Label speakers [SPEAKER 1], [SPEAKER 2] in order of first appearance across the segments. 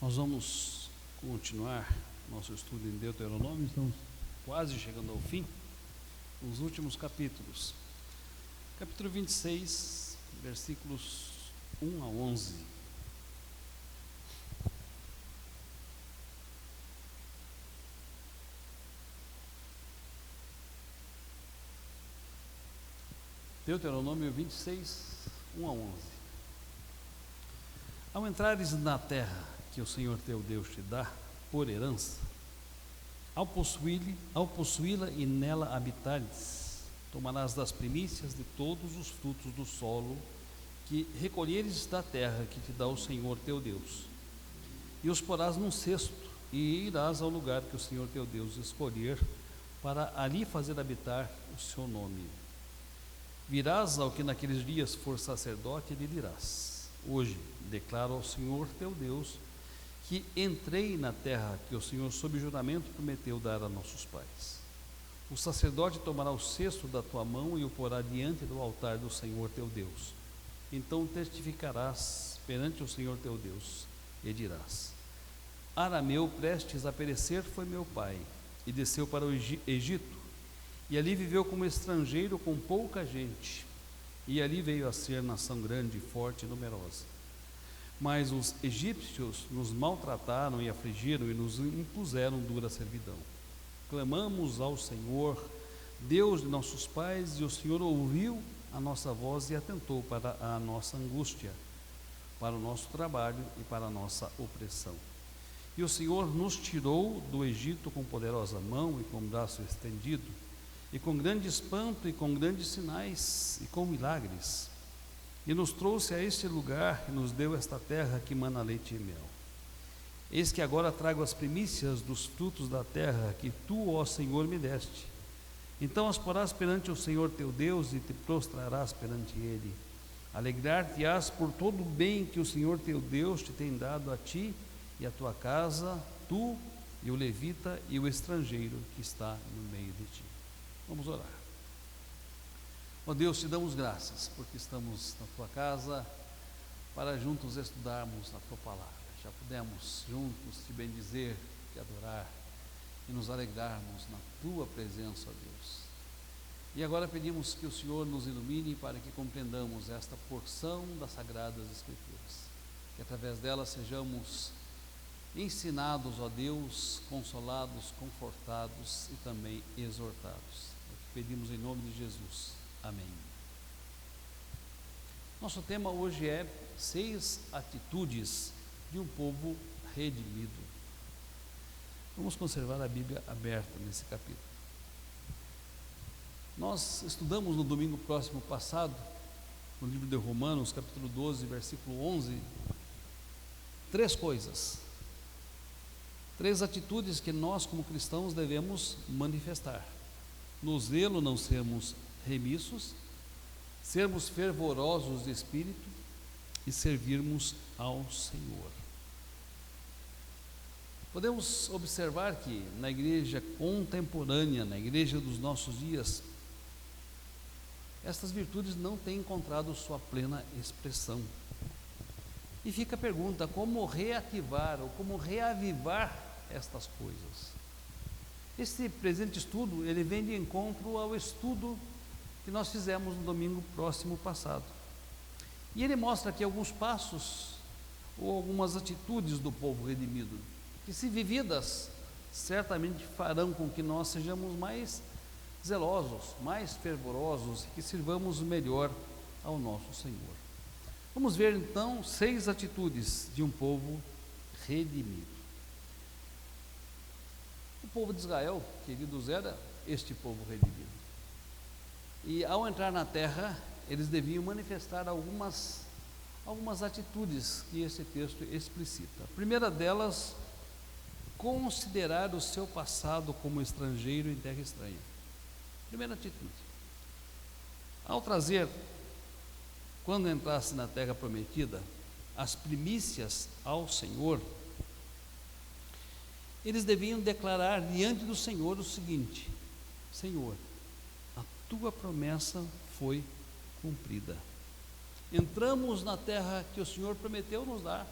[SPEAKER 1] Nós vamos continuar nosso estudo em Deuteronômio, estamos quase chegando ao fim, nos últimos capítulos. Capítulo 26, versículos 1 a 11. Deuteronômio 26, 1 a 11. Ao entrares na terra que o Senhor teu Deus te dá por herança, ao possuí-la e nela habitares, tomarás das primícias de todos os frutos do solo que recolheres da terra que te dá o Senhor teu Deus, e os porás num cesto, e irás ao lugar que o Senhor teu Deus escolher, para ali fazer habitar o seu nome. Virás ao que naqueles dias for sacerdote, e lhe dirás: hoje declaro ao Senhor teu Deus que entrei na terra que o Senhor sob juramento prometeu dar a nossos pais. O sacerdote tomará o cesto da tua mão e o porá diante do altar do Senhor teu Deus. Então testificarás perante o Senhor teu Deus e dirás: Arameu prestes a perecer foi meu pai, e desceu para o Egito, e ali viveu como estrangeiro com pouca gente, e ali veio a ser nação grande, forte e numerosa. Mas os egípcios nos maltrataram e afligiram e nos impuseram dura servidão. Clamamos ao Senhor, Deus de nossos pais, e o Senhor ouviu a nossa voz e atentou para a nossa angústia, para o nosso trabalho e para a nossa opressão. E o Senhor nos tirou do Egito com poderosa mão e com braço estendido, e com grande espanto, e com grandes sinais, e com milagres. E nos trouxe a este lugar, e nos deu esta terra que mana leite e mel. Eis que agora trago as primícias dos frutos da terra, que tu, ó Senhor, me deste. Então as porás perante o Senhor teu Deus, e te prostrarás perante ele. Alegrar-te-ás por todo o bem que o Senhor teu Deus te tem dado a ti e a tua casa, tu e o levita e o estrangeiro que está no meio de ti. Vamos orar. Ó Deus, te damos graças porque estamos na tua casa para juntos estudarmos a tua palavra. Já pudemos juntos te bendizer, te adorar e nos alegrarmos na tua presença, ó Deus. E agora pedimos que o Senhor nos ilumine para que compreendamos esta porção das Sagradas Escrituras, que através dela sejamos ensinados, ó Deus, consolados, confortados e também exortados. Pedimos em nome de Jesus. Amém. Nosso tema hoje é 6 atitudes de um povo redimido. Vamos conservar a Bíblia aberta nesse capítulo. Nós estudamos no domingo próximo passado, no livro de Romanos, capítulo 12, versículo 11, 3 coisas, 3 atitudes que nós como cristãos devemos manifestar. No zelo não sermos remissos, sermos fervorosos de espírito e servirmos ao Senhor. Podemos observar que na igreja contemporânea, na igreja dos nossos dias, estas virtudes não têm encontrado sua plena expressão. E fica a pergunta: como reativar ou como reavivar estas coisas? Este presente estudo, ele vem de encontro ao estudo que nós fizemos no domingo próximo passado. E ele mostra aqui alguns passos ou algumas atitudes do povo redimido, que se vividas, certamente farão com que nós sejamos mais zelosos, mais fervorosos, e que sirvamos melhor ao nosso Senhor. Vamos ver então 6 atitudes de um povo redimido. O povo de Israel, queridos, era este povo redimido. E ao entrar na terra, eles deviam manifestar algumas atitudes que esse texto explicita. A primeira delas, considerar o seu passado como estrangeiro em terra estranha. Primeira atitude. Ao trazer, quando entrasse na terra prometida, as primícias ao Senhor, eles deviam declarar diante do Senhor o seguinte: Senhor, a tua promessa foi cumprida. Entramos na terra que o Senhor prometeu nos dar.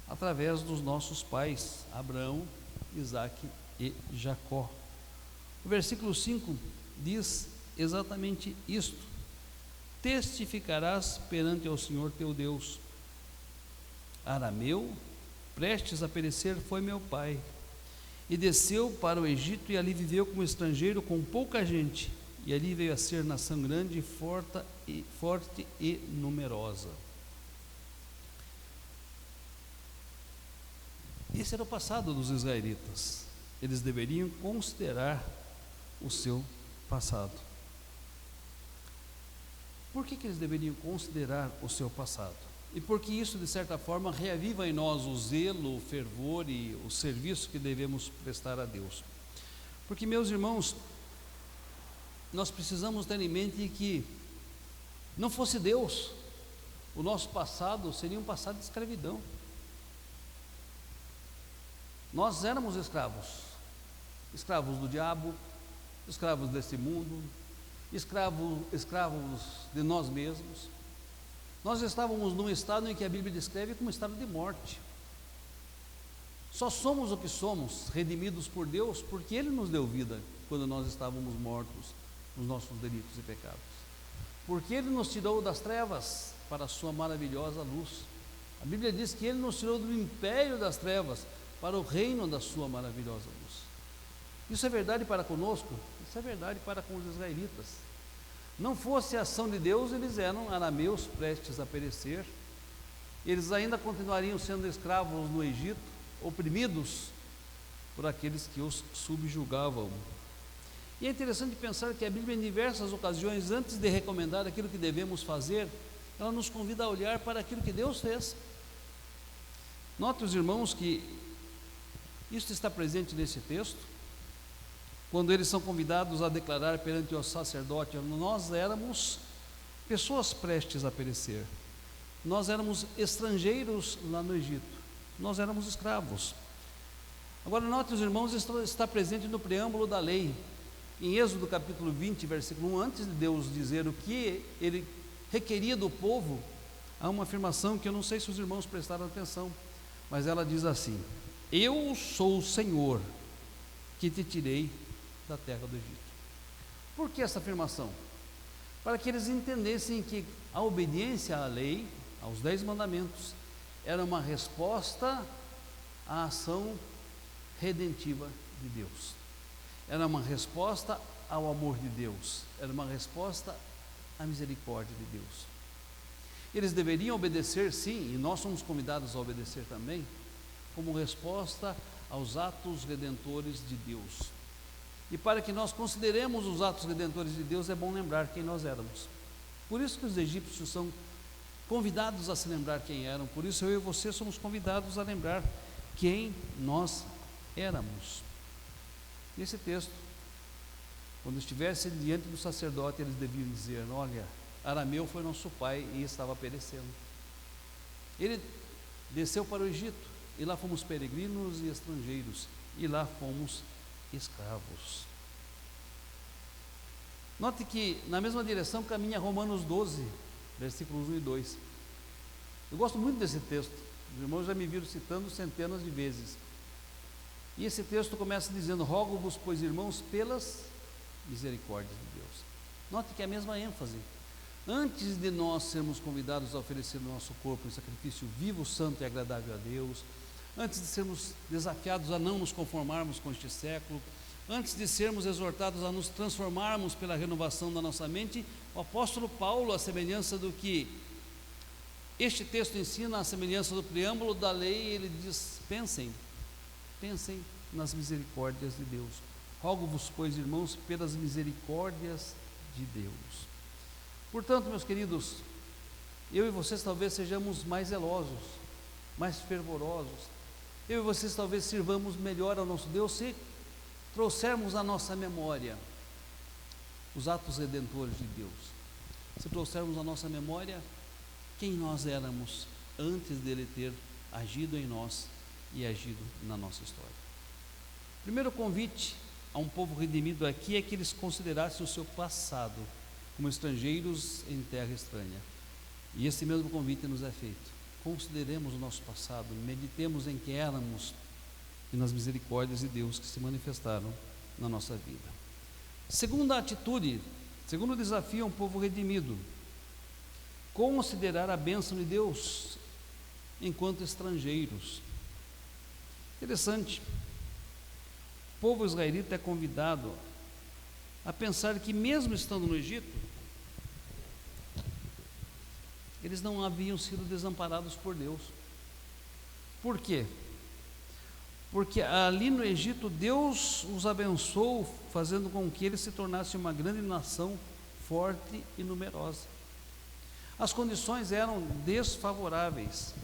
[SPEAKER 1] através dos nossos pais, Abraão, Isaque e Jacó. O versículo 5 diz exatamente isto: testificarás perante ao Senhor teu Deus. Arameu, prestes a perecer, foi meu pai, e desceu para o Egito, e ali viveu como estrangeiro com pouca gente, e ali veio a ser nação grande, forte e numerosa. Esse era o passado dos israelitas. Eles deveriam considerar o seu passado. Por que eles deveriam considerar o seu passado? E porque isso, de certa forma, reaviva em nós o zelo, o fervor e o serviço que devemos prestar a Deus. Porque, meus irmãos, nós precisamos ter em mente que, não fosse Deus, o nosso passado seria um passado de escravidão. Nós éramos escravos, escravos do diabo, escravos desse mundo, escravos de nós mesmos. Nós estávamos num estado em que a Bíblia descreve como estado de morte. Só somos o que somos, redimidos por Deus, porque Ele nos deu vida quando nós estávamos mortos nos nossos delitos e pecados. Porque Ele nos tirou das trevas para a sua maravilhosa luz. A Bíblia diz que Ele nos tirou do império das trevas para o reino da sua maravilhosa luz. Isso é verdade para conosco, isso é verdade para com os israelitas. Não fosse a ação de Deus, eles eram arameus prestes a perecer, eles ainda continuariam sendo escravos no Egito, oprimidos por aqueles que os subjugavam. E é interessante pensar que a Bíblia, em diversas ocasiões, antes de recomendar aquilo que devemos fazer, ela nos convida a olhar para aquilo que Deus fez. Note, os irmãos, que isso está presente nesse texto, quando eles são convidados a declarar perante o sacerdote: nós éramos pessoas prestes a perecer, nós éramos estrangeiros lá no Egito, nós éramos escravos. Agora note, os irmãos, está presente no preâmbulo da lei, em Êxodo capítulo 20, versículo 1, antes de Deus dizer o que Ele requeria do povo, há uma afirmação que eu não sei se os irmãos prestaram atenção, mas ela diz assim: eu sou o Senhor que te tirei da terra do Egito. Por que essa afirmação? Para que eles entendessem que a obediência à lei, aos 10 mandamentos, era uma resposta à ação redentiva de Deus, era uma resposta ao amor de Deus, era uma resposta à misericórdia de Deus. Eles deveriam obedecer, sim, e nós somos convidados a obedecer também, como resposta aos atos redentores de Deus. E para que nós consideremos os atos redentores de Deus, é bom lembrar quem nós éramos. Por isso que os egípcios são convidados a se lembrar quem eram, por isso eu e você somos convidados a lembrar quem nós éramos. Nesse texto, quando estivesse diante do sacerdote, eles deviam dizer: olha, Arameu foi nosso pai e estava perecendo. Ele desceu para o Egito, e lá fomos peregrinos e estrangeiros, e lá fomos escravos. Note que na mesma direção caminha Romanos 12, versículos 1 e 2. Eu gosto muito desse texto, os irmãos já me viram citando centenas de vezes. E esse texto começa dizendo: rogo-vos, pois, irmãos, pelas misericórdias de Deus. Note que é a mesma ênfase. Antes de nós sermos convidados a oferecer o nosso corpo em sacrifício vivo, santo e agradável a Deus, antes de sermos desafiados a não nos conformarmos com este século, antes de sermos exortados a nos transformarmos pela renovação da nossa mente, o apóstolo Paulo, à semelhança do que este texto ensina, à semelhança do preâmbulo da lei, ele diz: pensem nas misericórdias de Deus. Rogo-vos, pois, irmãos, pelas misericórdias de Deus. Portanto, meus queridos, eu e vocês talvez sejamos mais zelosos, mais fervorosos. Eu e vocês talvez sirvamos melhor ao nosso Deus se trouxermos à nossa memória os atos redentores de Deus, se trouxermos à nossa memória quem nós éramos antes dele ter agido em nós e agido na nossa história. O primeiro convite a um povo redimido aqui é que eles considerassem o seu passado como estrangeiros em terra estranha. E esse mesmo convite nos é feito. consideremos o nosso passado, meditemos em quem éramos e nas misericórdias de Deus que se manifestaram na nossa vida. Segunda atitude, segundo desafio a um povo redimido: considerar a bênção de Deus enquanto estrangeiros. Interessante, o povo israelita é convidado a pensar que, mesmo estando no Egito, eles não haviam sido desamparados por Deus. Por quê? Porque ali no Egito Deus os abençoou, fazendo com que eles se tornassem uma grande nação, forte e numerosa. As condições eram desfavoráveis.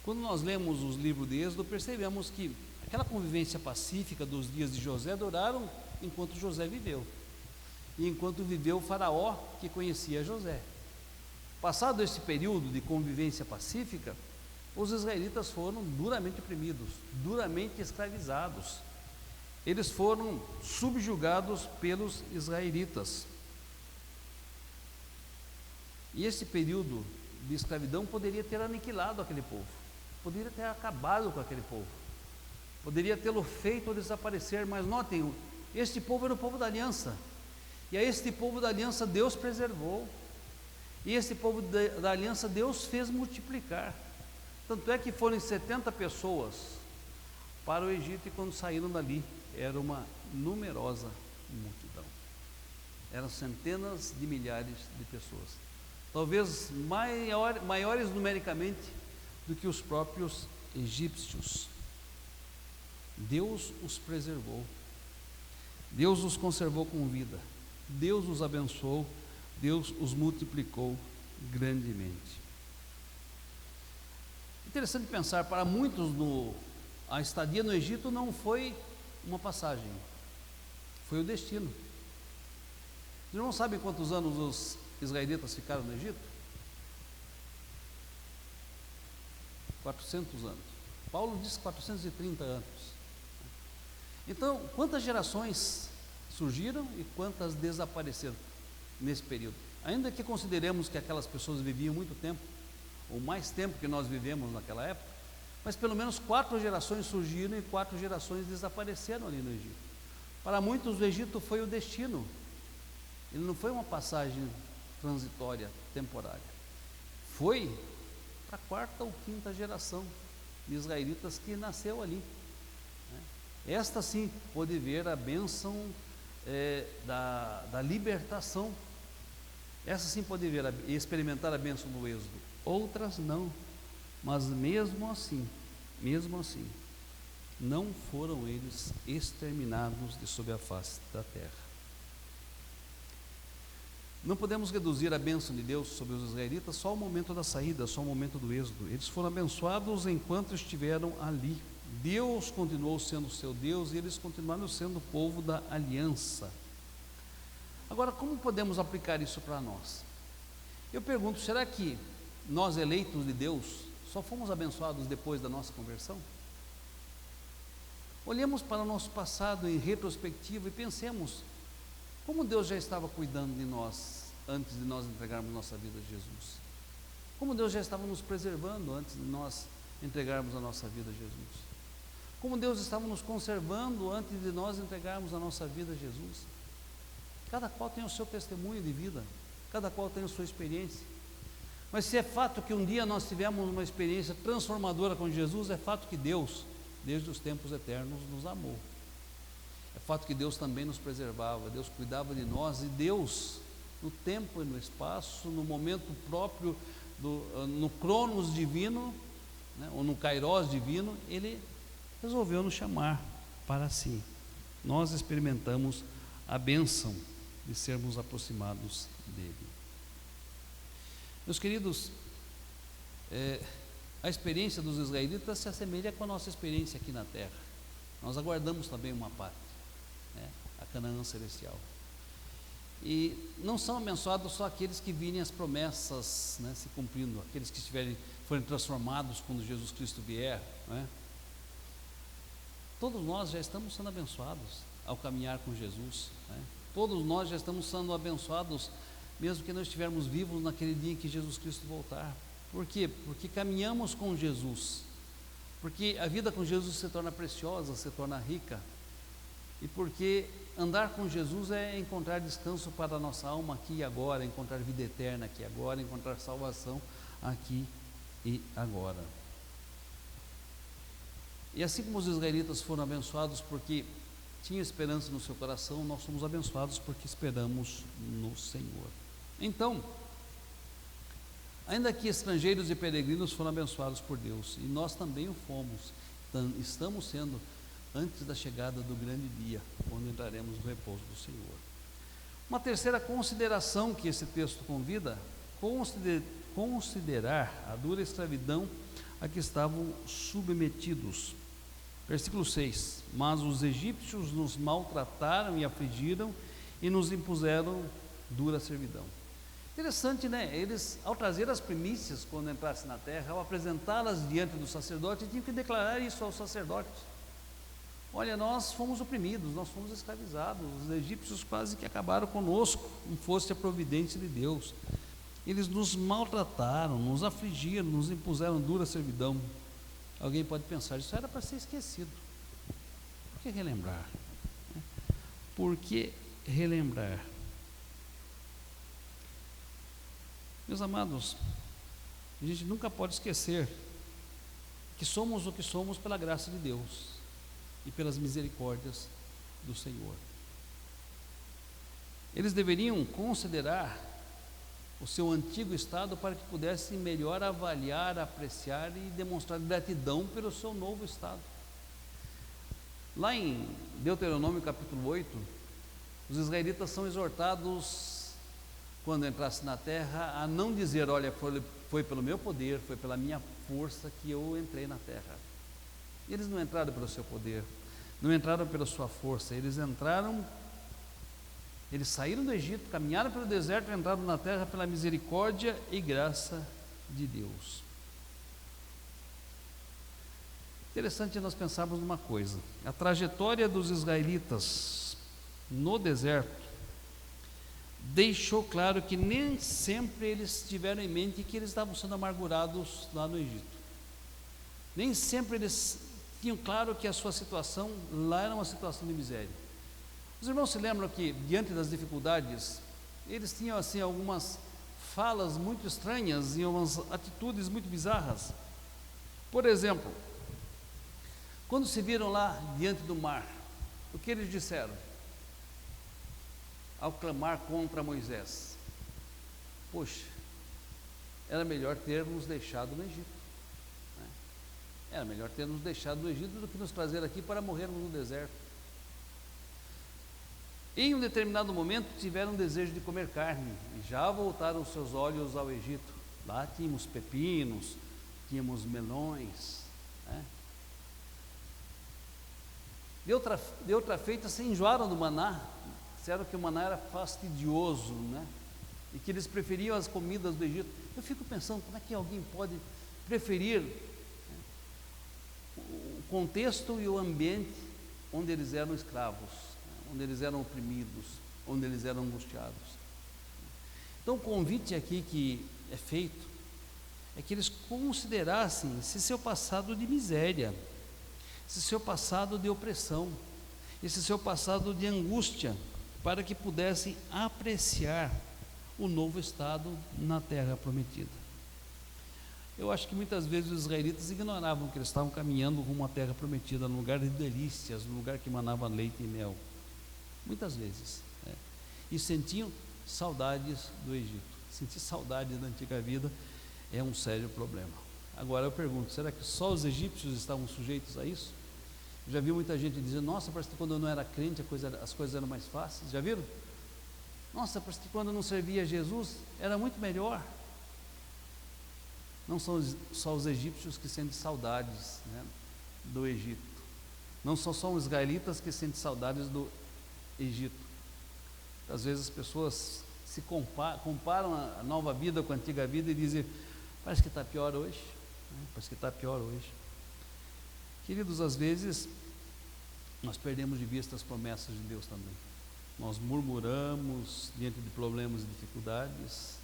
[SPEAKER 1] Quando nós lemos os livros de Êxodo, percebemos que aquela convivência pacífica dos dias de José duraram enquanto José viveu, e enquanto viveu o faraó que conhecia José. Passado esse período de convivência pacífica, os israelitas foram duramente oprimidos, duramente escravizados. Eles foram subjugados pelos israelitas. E esse período de escravidão poderia ter aniquilado aquele povo, poderia ter acabado com aquele povo, poderia tê-lo feito desaparecer. Mas notem, este povo era o povo da aliança, e a este povo da aliança Deus preservou, e esse povo da aliança Deus fez multiplicar. Tanto é que foram 70 pessoas para o Egito, e quando saíram dali era uma numerosa multidão, eram centenas de milhares de pessoas, talvez maiores numericamente do que os próprios egípcios. Deus os preservou, Deus os conservou com vida, Deus os abençoou, Deus os multiplicou grandemente. Interessante pensar, para muitos a estadia no Egito não foi uma passagem, foi o destino. Os irmãos sabem quantos anos os israelitas ficaram no Egito? 400 anos. Paulo diz 430 anos. Então, quantas gerações surgiram e quantas desapareceram nesse período? Ainda que consideremos que aquelas pessoas viviam muito tempo, ou mais tempo que nós vivemos naquela época, mas pelo menos 4 gerações surgiram e 4 gerações desapareceram ali no Egito. Para muitos o Egito foi o destino, ele não foi uma passagem transitória, temporária, foi para a 4ª ou 5ª geração de israelitas que nasceu ali, né? Esta sim pôde ver a bênção da libertação, essa sim pôde ver e experimentar a bênção do êxodo. Outras não, mas mesmo assim, não foram eles exterminados de sob a face da terra. Não podemos reduzir a bênção de Deus sobre os israelitas só ao momento da saída, só ao momento do êxodo. Eles foram abençoados enquanto estiveram ali. Deus continuou sendo seu Deus e eles continuaram sendo o povo da aliança. Agora, como podemos aplicar isso para nós? Eu pergunto, será que nós, eleitos de Deus, só fomos abençoados depois da nossa conversão? Olhemos para o nosso passado em retrospectiva e pensemos como Deus já estava cuidando de nós antes de nós entregarmos nossa vida a Jesus, como Deus já estava nos preservando antes de nós entregarmos a nossa vida a Jesus, como Deus estava nos conservando antes de nós entregarmos a nossa vida a Jesus. Cada qual tem o seu testemunho de vida, cada qual tem a sua experiência, mas se é fato que um dia nós tivemos uma experiência transformadora com Jesus, é fato que Deus, desde os tempos eternos, nos amou. É fato que Deus também nos preservava, Deus cuidava de nós, e Deus, no tempo e no espaço, no momento próprio, no cronos divino, né, ou no kairos divino, Ele resolveu nos chamar para si. Nós experimentamos a bênção de sermos aproximados dEle. Meus queridos, a experiência dos israelitas se assemelha com a nossa experiência aqui na terra. Nós aguardamos também uma pátria, né, a Canaã celestial. E não são abençoados só aqueles que virem as promessas, né, se cumprindo, aqueles que forem transformados quando Jesus Cristo vier, né? Todos nós já estamos sendo abençoados ao caminhar com Jesus, né? Todos nós já estamos sendo abençoados, mesmo que não estivermos vivos naquele dia em que Jesus Cristo voltar. Por quê? Porque caminhamos com Jesus, porque a vida com Jesus se torna preciosa, se torna rica, e porque andar com Jesus é encontrar descanso para a nossa alma aqui e agora, encontrar vida eterna aqui e agora, encontrar salvação aqui e agora. E assim como os israelitas foram abençoados porque tinham esperança no seu coração, nós somos abençoados porque esperamos no Senhor. Então, ainda que estrangeiros e peregrinos foram abençoados por Deus, e nós também o fomos, estamos sendo antes da chegada do grande dia, quando entraremos no repouso do Senhor. Uma terceira consideração que esse texto convida, considerar a dura escravidão a que estavam submetidos. Versículo 6: mas os egípcios nos maltrataram e afligiram e nos impuseram dura servidão. Interessante, né? Eles, ao trazer as primícias quando entrassem na terra, ao apresentá-las diante do sacerdote, tinham que declarar isso ao sacerdote: olha, nós fomos oprimidos, nós fomos escravizados, os egípcios quase que acabaram conosco, não fosse a providência de Deus. Eles nos maltrataram, nos afligiram, nos impuseram dura servidão. Alguém pode pensar, isso era para ser esquecido. Por que relembrar? Por que relembrar? Meus amados, a gente nunca pode esquecer que somos o que somos pela graça de Deus e pelas misericórdias do Senhor. Eles deveriam considerar o seu antigo estado para que pudessem melhor avaliar, apreciar e demonstrar gratidão pelo seu novo estado. Lá em Deuteronômio capítulo 8, os israelitas são exortados, quando entrassem na terra, a não dizer: olha, foi pelo meu poder, foi pela minha força que eu entrei na terra. Eles não entraram pelo seu poder, não entraram pela sua força, eles saíram do Egito, caminharam pelo deserto e entraram na terra pela misericórdia e graça de Deus. Interessante nós pensarmos numa coisa: a trajetória dos israelitas no deserto deixou claro que nem sempre eles tiveram em mente que eles estavam sendo amargurados lá no Egito. Nem sempre eles tinham claro que a sua situação lá era uma situação de miséria. Os irmãos se lembram que, diante das dificuldades, eles tinham assim algumas falas muito estranhas e umas atitudes muito bizarras. Por exemplo, quando se viram lá diante do mar, o que eles disseram ao clamar contra Moisés? Poxa, era melhor termos deixado no Egito, né? Era melhor termos deixado no Egito do que nos trazer aqui para morrermos no deserto. Em um determinado momento tiveram desejo de comer carne e já voltaram seus olhos ao Egito. Lá tínhamos pepinos, tínhamos melões, né? De outra feita se enjoaram do maná, disseram que o maná era fastidioso, né? E que eles preferiam as comidas do Egito. Eu fico pensando, como é que alguém pode preferir, né, o contexto e o ambiente onde eles eram escravos, onde eles eram oprimidos, onde eles eram angustiados. Então o convite aqui que é feito é que eles considerassem esse seu passado de miséria, esse seu passado de opressão, esse seu passado de angústia, para que pudessem apreciar o novo estado na terra prometida. Eu acho que muitas vezes os israelitas ignoravam que eles estavam caminhando rumo à terra prometida, num lugar de delícias, num lugar que manava leite e mel. Muitas vezes, né? E sentiam saudades do Egito. Sentir saudade da antiga vida é um sério problema. Agora eu pergunto, será que só os egípcios estavam sujeitos a isso? Eu já vi muita gente dizendo: nossa, parece que quando eu não era crente as coisas eram mais fáceis. Já viram? Nossa, parece que quando eu não servia a Jesus era muito melhor. Não são só os egípcios que sentem saudades, né, do Egito. Não são só os israelitas que sentem saudades do Egito. Às vezes as pessoas se comparam a nova vida com a antiga vida e dizem: parece que está pior hoje, né? Parece que está pior hoje. Queridos, às vezes nós perdemos de vista as promessas de Deus também. Nós murmuramos diante de problemas e dificuldades,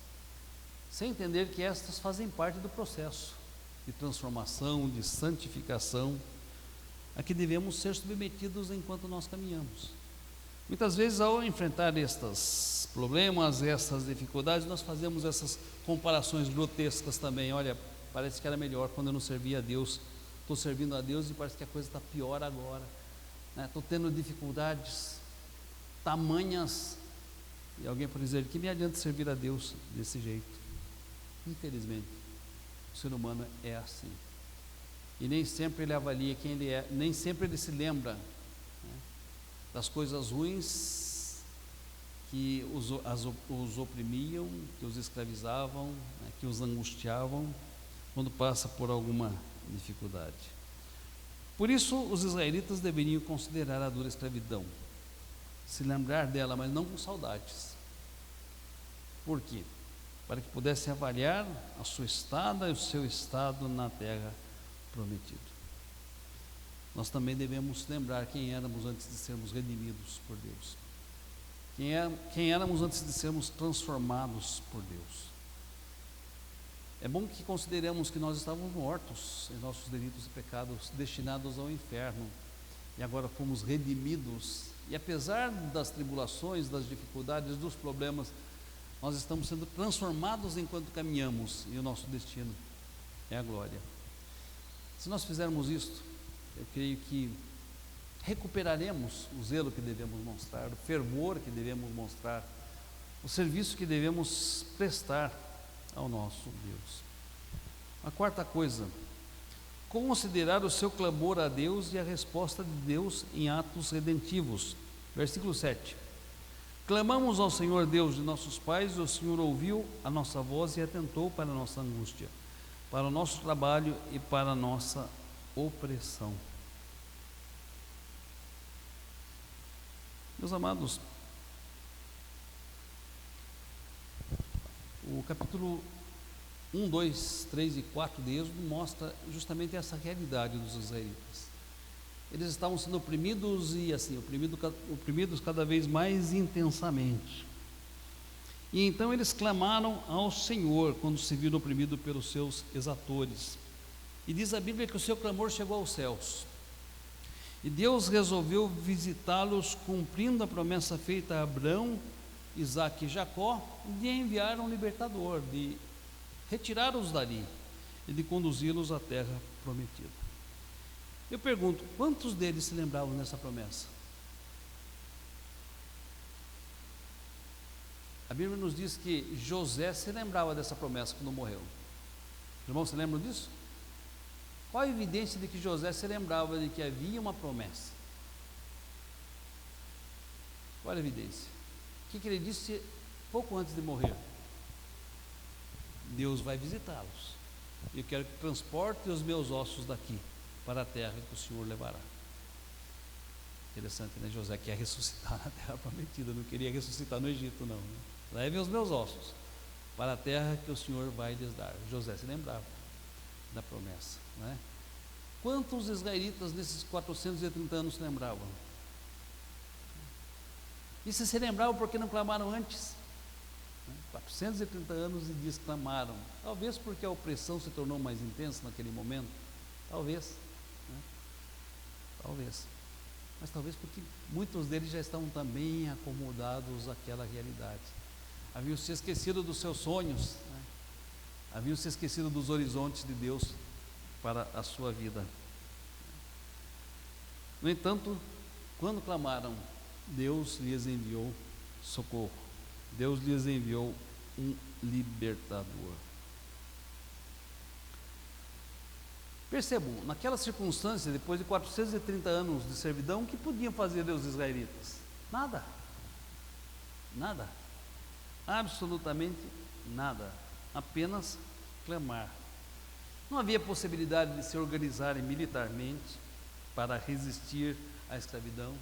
[SPEAKER 1] sem entender que estas fazem parte do processo de transformação, de santificação, a que devemos ser submetidos enquanto nós caminhamos. Muitas vezes, ao enfrentar estes problemas, essas dificuldades, nós fazemos essas comparações grotescas também. Olha, parece que era melhor quando eu não servia a Deus, estou servindo a Deus e parece que a coisa está pior agora, né? Estou tendo dificuldades tamanhas, e alguém pode dizer, que me adianta servir a Deus desse jeito? Infelizmente, o ser humano é assim, e nem sempre ele avalia quem ele é, nem sempre ele se lembra, né, das coisas ruins que os oprimiam, que os escravizavam, né, que os angustiavam, quando passa por alguma dificuldade. Por isso, os israelitas deveriam considerar a dura escravidão, se lembrar dela, mas não com saudades. Por quê? Para que pudessem avaliar a sua estada e o seu estado na terra prometida. Nós também devemos lembrar quem éramos antes de sermos redimidos por Deus, quem éramos antes de sermos transformados por Deus. É bom que consideremos que nós estávamos mortos em nossos delitos e pecados, destinados ao inferno, e agora fomos redimidos, e apesar das tribulações, das dificuldades, dos problemas, nós estamos sendo transformados enquanto caminhamos, e o nosso destino é a glória. Se nós fizermos isto, eu creio que recuperaremos o zelo que devemos mostrar, o fervor que devemos mostrar, o serviço que devemos prestar ao nosso Deus. A quarta coisa, considerar o seu clamor a Deus e a resposta de Deus em atos redentivos. Versículo 7. Clamamos ao Senhor Deus de nossos pais, e o Senhor ouviu a nossa voz e atentou para a nossa angústia, para o nosso trabalho e para a nossa opressão. Meus amados, o capítulo 1, 2, 3 e 4 de Êxodo mostra justamente essa realidade dos israelitas. Eles estavam sendo oprimidos e assim, oprimidos cada vez mais intensamente. E então eles clamaram ao Senhor quando se viram oprimidos pelos seus exatores. E diz a Bíblia que o seu clamor chegou aos céus. E Deus resolveu visitá-los, cumprindo a promessa feita a Abraão, Isaque e Jacó, de enviar um libertador, de retirá-los dali e de conduzi-los à terra prometida. Eu pergunto, quantos deles se lembravam dessa promessa? A Bíblia nos diz que José se lembrava dessa promessa quando morreu. Os irmãos se lembram disso? Qual a evidência de que José se lembrava de que havia uma promessa? Qual a evidência? O que ele disse pouco antes de morrer? Deus vai visitá-los. Eu quero que transporte os meus ossos daqui para a terra que o Senhor levará. Interessante, né? José quer ressuscitar na terra prometida, não queria ressuscitar no Egito, não, né? Leve os meus ossos para a terra que o Senhor vai lhes dar. José se lembrava da promessa, né? Quantos israelitas nesses 430 anos se lembravam? E se lembravam porque não clamaram antes? 430 anos e diz clamaram. Talvez porque a opressão se tornou mais intensa naquele momento. Talvez, né? Talvez. Mas talvez porque muitos deles já estavam também acomodados àquela realidade. Haviam se esquecido dos seus sonhos, né? Haviam se esquecido dos horizontes de Deus para a sua vida. No entanto, quando clamaram, Deus lhes enviou socorro. Deus lhes enviou um libertador. Percebam, naquela circunstância, depois de 430 anos de servidão, o que podiam fazer os israelitas? Nada. Nada. Absolutamente nada. Apenas clamar. Não havia possibilidade de se organizarem militarmente para resistir à escravidão.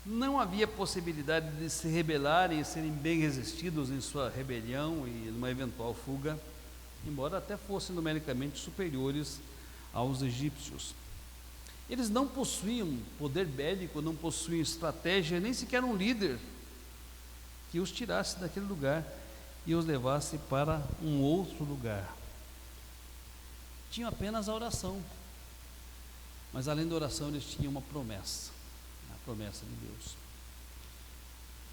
[SPEAKER 1] Não havia possibilidade de se rebelarem e serem bem resistidos em sua rebelião e numa eventual fuga, embora até fossem numericamente superiores aos egípcios. Eles não possuíam poder bélico, não possuíam estratégia, nem sequer um líder que os tirasse daquele lugar. e os levasse para um outro lugar. Tinham apenas a oração, mas além da oração eles tinham uma promessa, a promessa de Deus.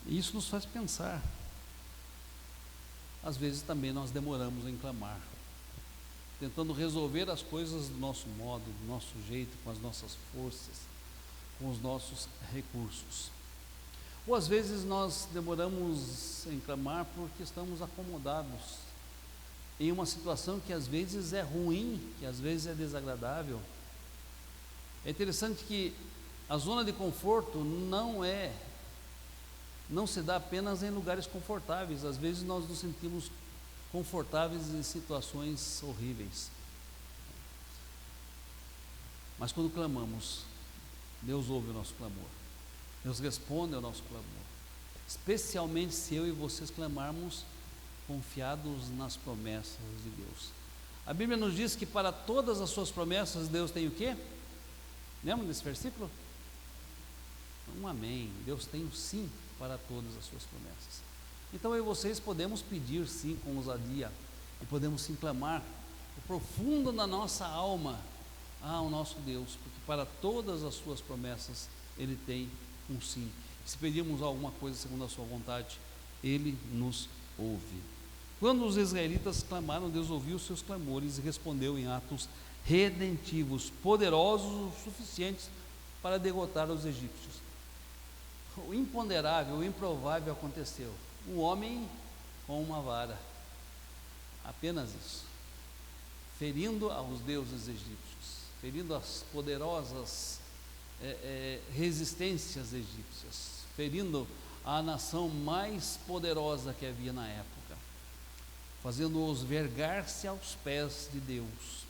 [SPEAKER 1] E isso nos faz pensar. Às vezes também nós demoramos em clamar, tentando resolver as coisas do nosso modo, do nosso jeito, com as nossas forças, com os nossos recursos. Ou às vezes nós demoramos em clamar porque estamos acomodados em uma situação que às vezes é ruim, que às vezes é desagradável. É interessante que a zona de conforto não se dá apenas em lugares confortáveis. Às vezes nós nos sentimos confortáveis em situações horríveis. Mas quando clamamos, Deus ouve o nosso clamor. Deus responde ao nosso clamor. Especialmente se eu e vocês clamarmos confiados nas promessas de Deus. A Bíblia nos diz que para todas as suas promessas Deus tem o quê? Lembra desse versículo? Um amém. Deus tem um sim para todas as suas promessas. Então eu e vocês podemos pedir sim com ousadia, e podemos sim clamar o profundo da nossa alma ao nosso Deus, porque para todas as suas promessas Ele tem um sim. Se pedirmos alguma coisa segundo a sua vontade, Ele nos ouve. Quando os israelitas clamaram, Deus ouviu os seus clamores e respondeu em atos redentivos, poderosos o suficientes para derrotar os egípcios. O imponderável, o improvável aconteceu. Um homem com uma vara, apenas isso, ferindo aos deuses egípcios, ferindo as poderosas resistências egípcias, ferindo a nação mais poderosa que havia na época, fazendo-os vergar-se aos pés de Deus.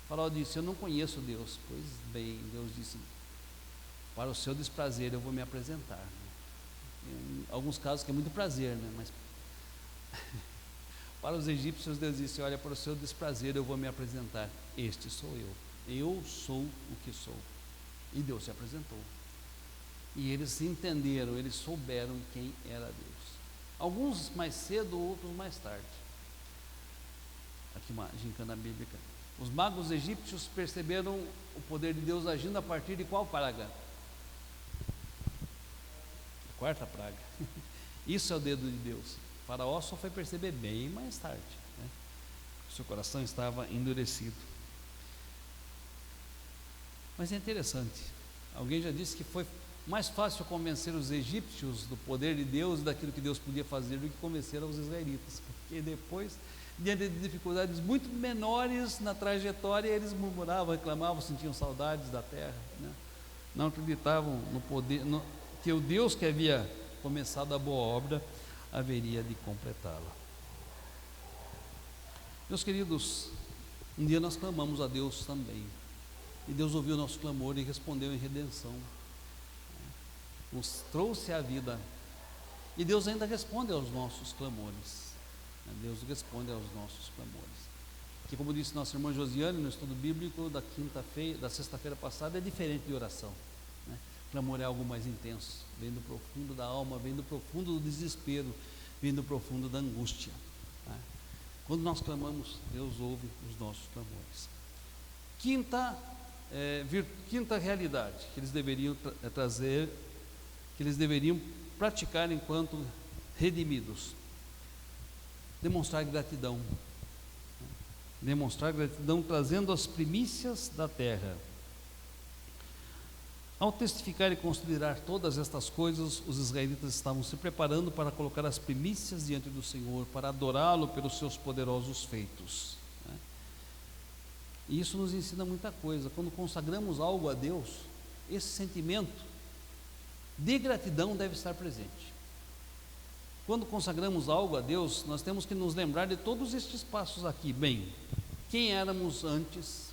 [SPEAKER 1] O faraó disse: eu não conheço Deus. Pois bem, Deus disse: para o seu desprazer eu vou me apresentar. Em alguns casos que é muito prazer, né? Mas para os egípcios Deus disse: olha, para o seu desprazer eu vou me apresentar. Este sou eu sou o que sou. E Deus se apresentou. E eles entenderam, eles souberam quem era Deus. Alguns mais cedo, outros mais tarde. Aqui uma gincana bíblica. Os magos egípcios perceberam o poder de Deus agindo a partir de qual praga? A quarta praga. Isso é o dedo de Deus. O faraó só foi perceber bem mais tarde, né? Seu coração estava endurecido. Mas é interessante, alguém já disse que foi mais fácil convencer os egípcios do poder de Deus, daquilo que Deus podia fazer, do que convencer os israelitas, porque depois, diante de dificuldades muito menores na trajetória, eles murmuravam, reclamavam, sentiam saudades da terra, né? Não acreditavam no poder, que o Deus que havia começado a boa obra haveria de completá-la. Meus queridos, um dia nós clamamos a Deus também, e Deus ouviu o nosso clamor e respondeu em redenção, nos trouxe a vida, e Deus ainda responde aos nossos clamores, né? Deus responde aos nossos clamores, que, como disse nossa irmã Josiane no estudo bíblico da sexta-feira passada, é diferente de oração, né? Clamor é algo mais intenso, vem do profundo da alma, vem do profundo do desespero, vem do profundo da angústia, né? Quando nós clamamos, Deus ouve os nossos clamores. Quinta realidade que eles deveriam trazer, que eles deveriam praticar enquanto redimidos: demonstrar gratidão, trazendo as primícias da terra. Ao testificar e considerar todas estas coisas, os israelitas estavam se preparando para colocar as primícias diante do Senhor, para adorá-lo pelos seus poderosos feitos, né? E isso nos ensina muita coisa. Quando consagramos algo a Deus, esse sentimento de gratidão deve estar presente. Quando consagramos algo a Deus, nós temos que nos lembrar de todos estes passos aqui. Bem, quem éramos antes,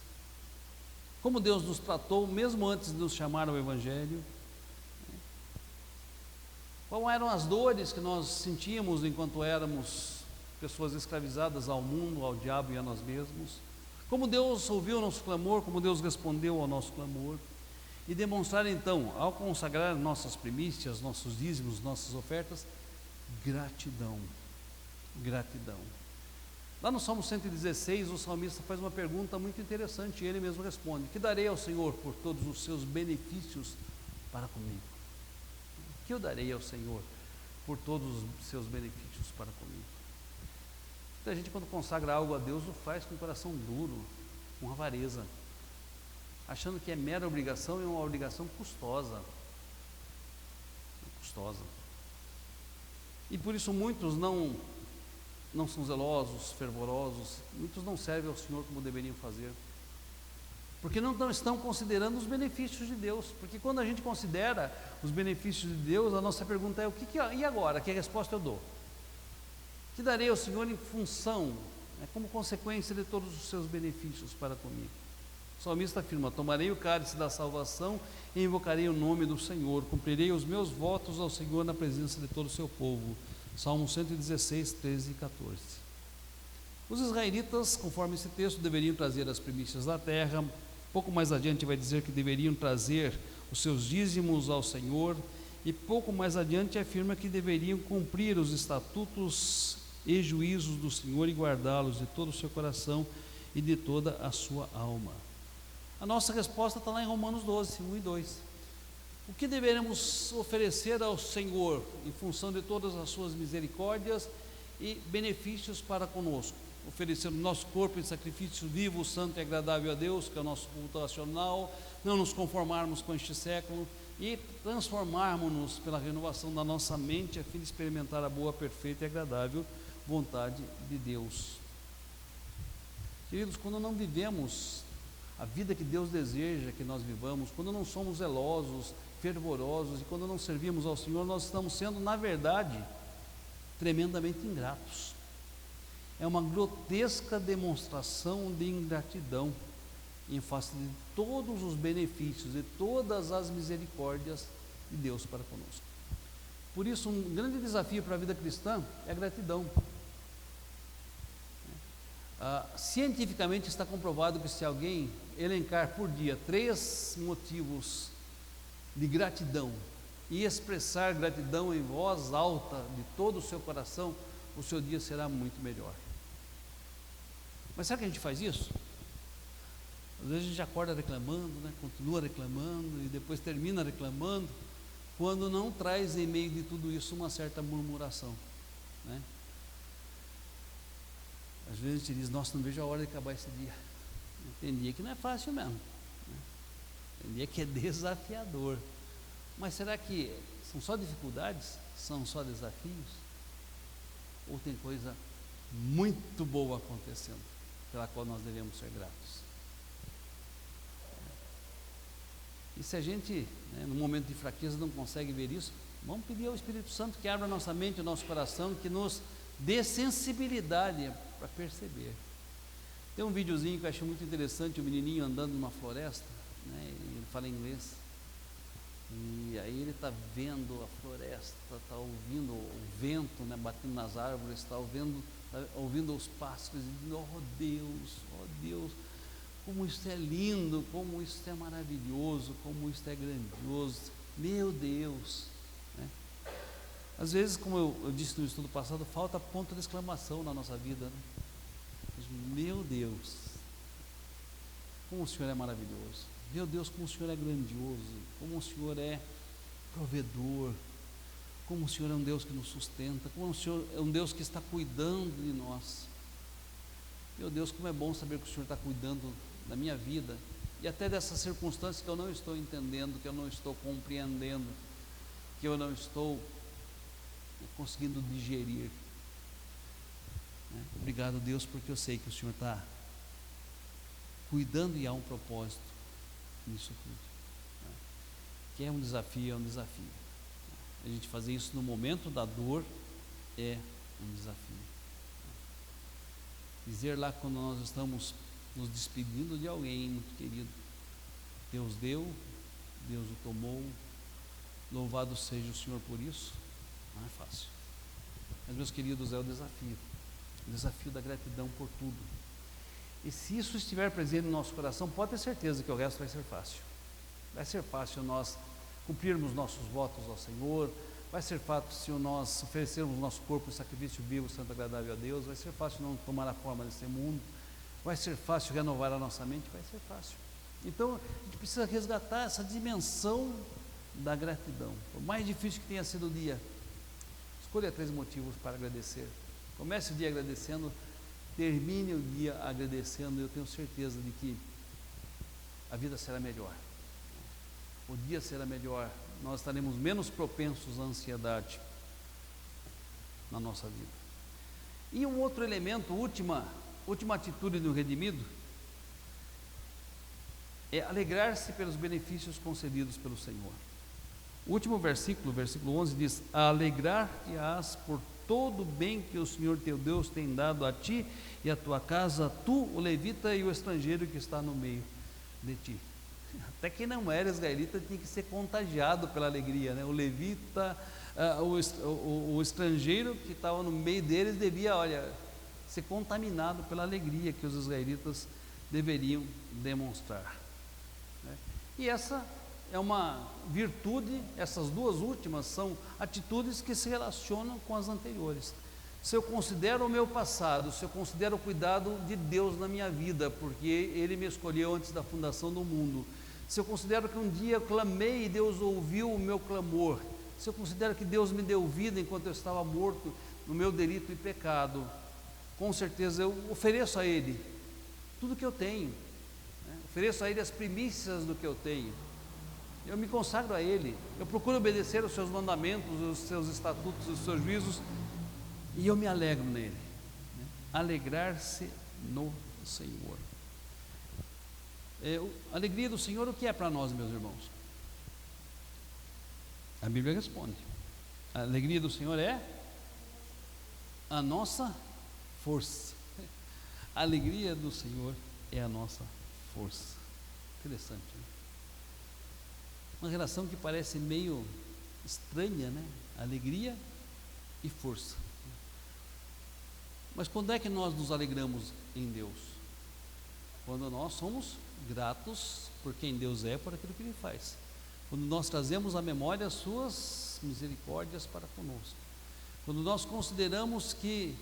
[SPEAKER 1] como Deus nos tratou mesmo antes de nos chamar ao Evangelho, quais eram as dores que nós sentíamos enquanto éramos pessoas escravizadas ao mundo, ao diabo e a nós mesmos, como Deus ouviu o nosso clamor, como Deus respondeu ao nosso clamor, e demonstrar então, ao consagrar nossas primícias, nossos dízimos, nossas ofertas, gratidão. gratidão. Lá no Salmo 116, o salmista faz uma pergunta muito interessante e ele mesmo responde: que darei ao Senhor por todos os seus benefícios para comigo? Que eu darei ao Senhor por todos os seus benefícios para comigo? Então, a gente, quando consagra algo a Deus, o faz com o coração duro, com avareza, achando que é mera obrigação e uma obrigação custosa. E por isso muitos não são zelosos, fervorosos, muitos não servem ao Senhor como deveriam fazer, porque não estão considerando os benefícios de Deus. Porque quando a gente considera os benefícios de Deus, a nossa pergunta é: e agora? Que resposta eu dou? Que darei ao Senhor em função, como consequência de todos os seus benefícios para comigo? O salmista afirma: tomarei o cálice da salvação e invocarei o nome do Senhor, cumprirei os meus votos ao Senhor na presença de todo o seu povo. Salmo 116, 13 e 14. Os israelitas, conforme esse texto, deveriam trazer as primícias da terra. Pouco mais adiante vai dizer que deveriam trazer os seus dízimos ao Senhor, e pouco mais adiante afirma que deveriam cumprir os estatutos e juízos do Senhor e guardá-los de todo o seu coração e de toda a sua alma. A nossa resposta está lá em Romanos 12, 1 e 2. O que deveremos oferecer ao Senhor em função de todas as suas misericórdias e benefícios para conosco? Oferecer o nosso corpo em sacrifício vivo, santo e agradável a Deus, que é o nosso culto racional, não nos conformarmos com este século e transformarmos-nos pela renovação da nossa mente, a fim de experimentar a boa, perfeita e agradável vontade de Deus. Queridos, quando não vivemos a vida que Deus deseja que nós vivamos, quando não somos zelosos, fervorosos, e quando não servimos ao Senhor, nós estamos sendo, na verdade, tremendamente ingratos. É uma grotesca demonstração de ingratidão em face de todos os benefícios e todas as misericórdias de Deus para conosco. Por isso, um grande desafio para a vida cristã é a gratidão. Cientificamente está comprovado que se alguém elencar por dia 3 motivos de gratidão e expressar gratidão em voz alta de todo o seu coração, o seu dia será muito melhor. Mas será que a gente faz isso? Às vezes a gente acorda reclamando, continua reclamando e depois termina reclamando, quando não traz em meio de tudo isso uma certa murmuração, Às vezes a gente diz: nossa, não vejo a hora de acabar esse dia. Tem dia que não é fácil mesmo, Tem dia que é desafiador. Mas será que são só dificuldades? São só desafios? Ou tem coisa muito boa acontecendo, pela qual nós devemos ser gratos? E se a gente, no momento de fraqueza, não consegue ver isso, vamos pedir ao Espírito Santo que abra nossa mente, o nosso coração, que nos dê sensibilidade para perceber. Tem um videozinho que eu acho muito interessante, um menininho andando numa floresta, ele fala inglês, e aí ele está vendo a floresta, está ouvindo o vento, batendo nas árvores, está ouvindo os pássaros, e dizendo: oh Deus, como isso é lindo, como isso é maravilhoso, como isso é grandioso, meu Deus, Às vezes, como eu disse no estudo passado, falta ponto de exclamação na nossa vida, Meu Deus, como o Senhor é maravilhoso, meu Deus, como o Senhor é grandioso, como o Senhor é provedor, como o Senhor é um Deus que nos sustenta, como o Senhor é um Deus que está cuidando de nós. Meu Deus, como é bom saber que o Senhor está cuidando da minha vida e até dessas circunstâncias que eu não estou entendendo, que eu não estou compreendendo, que eu não estou conseguindo digerir. Obrigado, Deus, porque eu sei que o Senhor está cuidando e há um propósito nisso tudo. Que é um desafio, A gente fazer isso no momento da dor é um desafio. Dizer lá quando nós estamos nos despedindo de alguém muito querido: Deus deu, Deus o tomou, louvado seja o Senhor por isso. Não é fácil. Mas, meus queridos, é o desafio da gratidão por tudo. E se isso estiver presente no nosso coração, pode ter certeza que o resto vai ser fácil. Vai ser fácil nós cumprirmos nossos votos ao Senhor, Vai ser fácil se nós oferecermos o nosso corpo em sacrifício vivo, santo, agradável a Deus. Vai ser fácil não tomar a forma desse mundo. Vai ser fácil renovar a nossa mente. Vai ser fácil. Então, a gente precisa resgatar essa dimensão da gratidão. Por mais difícil que tenha sido o dia, escolha 3 motivos para agradecer. Comece o dia agradecendo, termine o dia agradecendo. Eu tenho certeza de que a vida será melhor. O dia será melhor. Nós estaremos menos propensos à ansiedade na nossa vida. E um outro elemento, última atitude do redimido, é alegrar-se pelos benefícios concedidos pelo Senhor. O último versículo 11 diz: alegrar-te-ás por todo o bem que o Senhor teu Deus tem dado a ti e a tua casa, tu, o levita e o estrangeiro que está no meio de ti. Até quem não era israelita tinha que ser contagiado pela alegria, né? O levita, o estrangeiro que estava no meio deles devia, ser contaminado pela alegria que os israelitas deveriam demonstrar, né? E essa é uma virtude. Essas 2 últimas são atitudes que se relacionam com as anteriores. Se eu considero o meu passado, se eu considero o cuidado de Deus na minha vida, porque Ele me escolheu antes da fundação do mundo, se eu considero que um dia eu clamei e Deus ouviu o meu clamor, se eu considero que Deus me deu vida enquanto eu estava morto no meu delito e pecado, com certeza eu ofereço a Ele tudo que eu tenho, né? Ofereço a Ele as primícias do que eu tenho. Eu me consagro a Ele, eu procuro obedecer os seus mandamentos, os seus estatutos, os seus juízos, e eu me alegro nele, né? Alegrar-se no Senhor. A alegria do Senhor, o que é para nós, meus irmãos? A Bíblia responde: a alegria do Senhor é a nossa força. A alegria do Senhor é a nossa força. Interessante, né? Uma relação que parece meio estranha, né? Alegria e força. Mas quando é que nós nos alegramos em Deus? Quando nós somos gratos por quem Deus é, por aquilo que Ele faz. Quando nós trazemos à memória as suas misericórdias para conosco. Quando nós consideramos que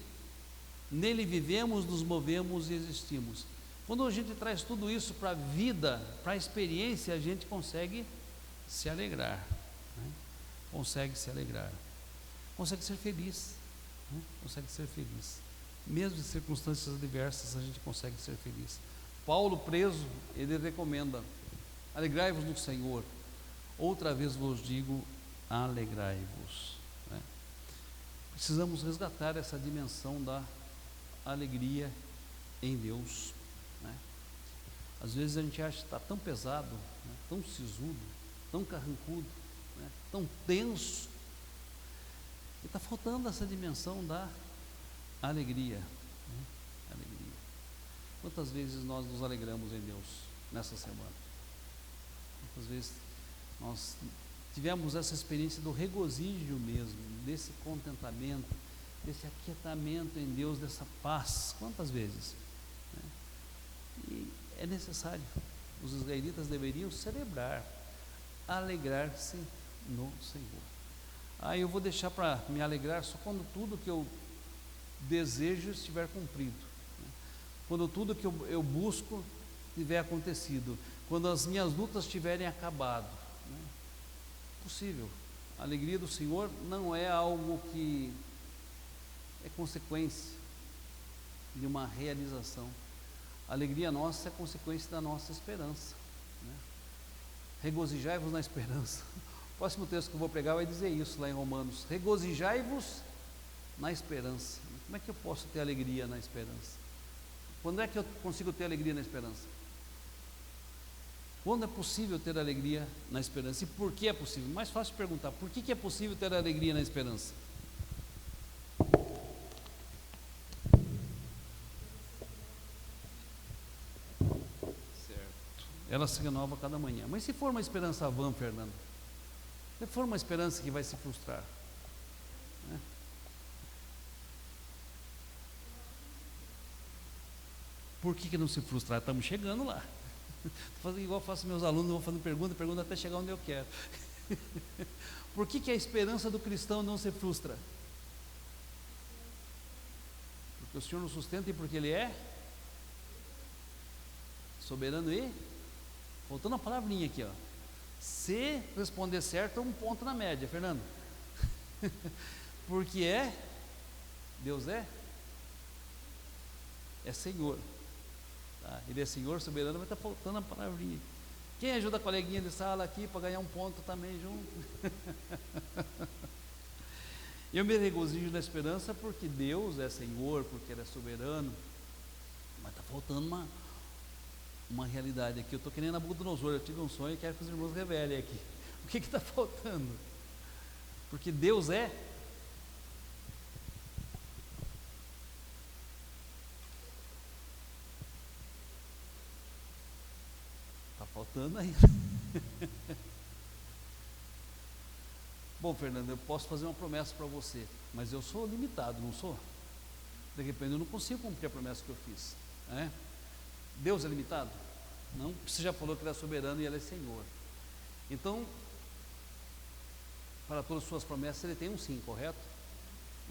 [SPEAKER 1] nele vivemos, nos movemos e existimos. Quando a gente traz tudo isso para a vida, para a experiência, a gente consegue se alegrar, né? Consegue se alegrar, consegue ser feliz, né? Consegue ser feliz. Mesmo em circunstâncias adversas, a gente consegue ser feliz. Paulo, preso, ele recomenda: alegrai-vos no Senhor. Outra vez vos digo, alegrai-vos, né? Precisamos resgatar essa dimensão da alegria em Deus, né? Às vezes a gente acha que está tão pesado, né? Tão sisudo, tão carrancudo, né? Tão tenso, e está faltando essa dimensão da alegria, né? Alegria. Quantas vezes nós nos alegramos em Deus nessa semana? Quantas vezes nós tivemos essa experiência do regozijo mesmo, desse contentamento, desse aquietamento em Deus, dessa paz? Quantas vezes, né? E é necessário. Os israelitas deveriam celebrar, alegrar-se no Senhor. Eu vou deixar para me alegrar só quando tudo que eu desejo estiver cumprido, né? Quando tudo que eu busco tiver acontecido, quando as minhas lutas tiverem acabado, né? Possível. A alegria do Senhor não é algo que é consequência de uma realização. A alegria nossa é consequência da nossa esperança, né? Regozijai-vos na esperança. O próximo texto que eu vou pregar vai dizer isso lá em Romanos: regozijai-vos na esperança. Como é que eu posso ter alegria na esperança? Quando é que eu consigo ter alegria na esperança? Quando é possível ter alegria na esperança? E por que é possível? Mais fácil perguntar: por que é possível ter alegria na esperança? Certo. Ela se renova cada manhã. Mas se for uma esperança vã, Fernando? Se for uma esperança que vai se frustrar, né? Por que não se frustrar? Estamos chegando lá. Estou fazendo igual eu faço meus alunos, vou fazendo pergunta até chegar onde eu quero. Por que a esperança do cristão não se frustra? Porque o Senhor nos sustenta e porque Ele é soberano e... Faltando uma palavrinha aqui, ó. Se responder certo, um ponto na média, Fernando. Porque Deus é Senhor. Tá? Ele é Senhor, soberano, mas está faltando a palavrinha. Quem ajuda a coleguinha de sala aqui para ganhar um ponto também junto? Eu me regozijo na esperança porque Deus é Senhor, porque Ele é soberano, mas está faltando uma realidade aqui. Eu estou querendo Nabucodonosor, eu tive um sonho e quero que os irmãos revelem aqui. O que está faltando? Porque Deus é... Está faltando aí. Bom, Fernando, eu posso fazer uma promessa para você, mas eu sou limitado, não sou? De repente eu não consigo cumprir a promessa que eu fiz, né? Deus é limitado? Não, você já falou que Ele é soberano e Ele é Senhor. Então, para todas as suas promessas Ele tem um sim, correto?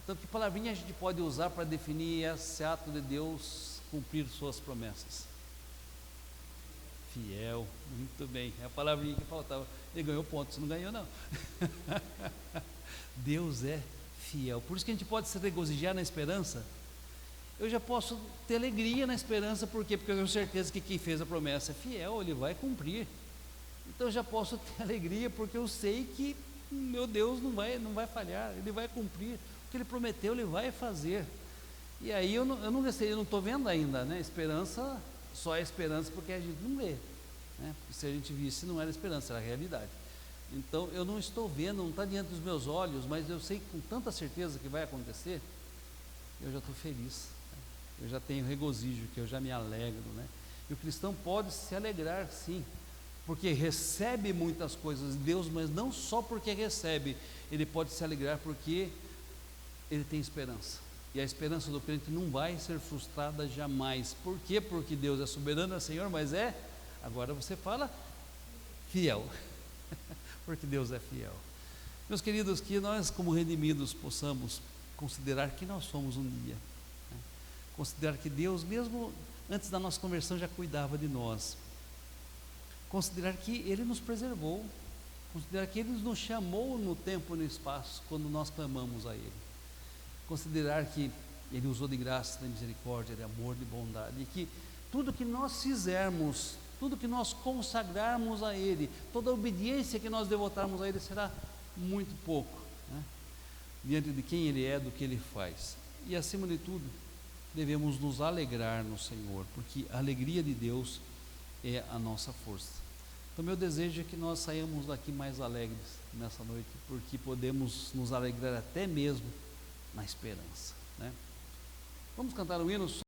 [SPEAKER 1] Então, que palavrinha a gente pode usar para definir esse ato de Deus cumprir suas promessas? Fiel, muito bem, é a palavrinha que faltava. Ele ganhou ponto, você não ganhou não. Deus é fiel, por isso que a gente pode se regozijar na esperança. Eu já posso ter alegria na esperança, por quê? Porque eu tenho certeza que quem fez a promessa é fiel, Ele vai cumprir. Então eu já posso ter alegria, porque eu sei que meu Deus não vai falhar, Ele vai cumprir, o que Ele prometeu Ele vai fazer. E aí eu não estou vendo ainda, né? Esperança, só é esperança porque a gente não vê, né? Porque se a gente visse não era esperança, era realidade. Então eu não estou vendo, não está diante dos meus olhos, mas eu sei com tanta certeza que vai acontecer, eu já estou feliz, né? Eu já tenho regozijo, que eu já me alegro, né? E o cristão pode se alegrar sim, porque recebe muitas coisas de Deus, mas não só porque recebe, ele pode se alegrar porque ele tem esperança. E a esperança do crente não vai ser frustrada jamais. Por quê? Porque Deus é soberano, é Senhor, mas agora você fala, fiel. Porque Deus é fiel. Meus queridos, que nós como redimidos possamos considerar que nós somos um dia, né? Considerar que Deus, mesmo antes da nossa conversão, já cuidava de nós. Considerar que Ele nos preservou. Considerar que Ele nos chamou no tempo e no espaço, quando nós clamamos a Ele. Considerar que Ele usou de graça, de misericórdia, de amor, de bondade, e que tudo que nós fizermos, tudo que nós consagrarmos a Ele, toda a obediência que nós devotarmos a Ele será muito pouco, né? Diante de quem Ele é, do que Ele faz. E acima de tudo, devemos nos alegrar no Senhor, porque a alegria de Deus é a nossa força. Então meu desejo é que nós saímos daqui mais alegres nessa noite, porque podemos nos alegrar até mesmo na esperança, né? Vamos cantar o hino.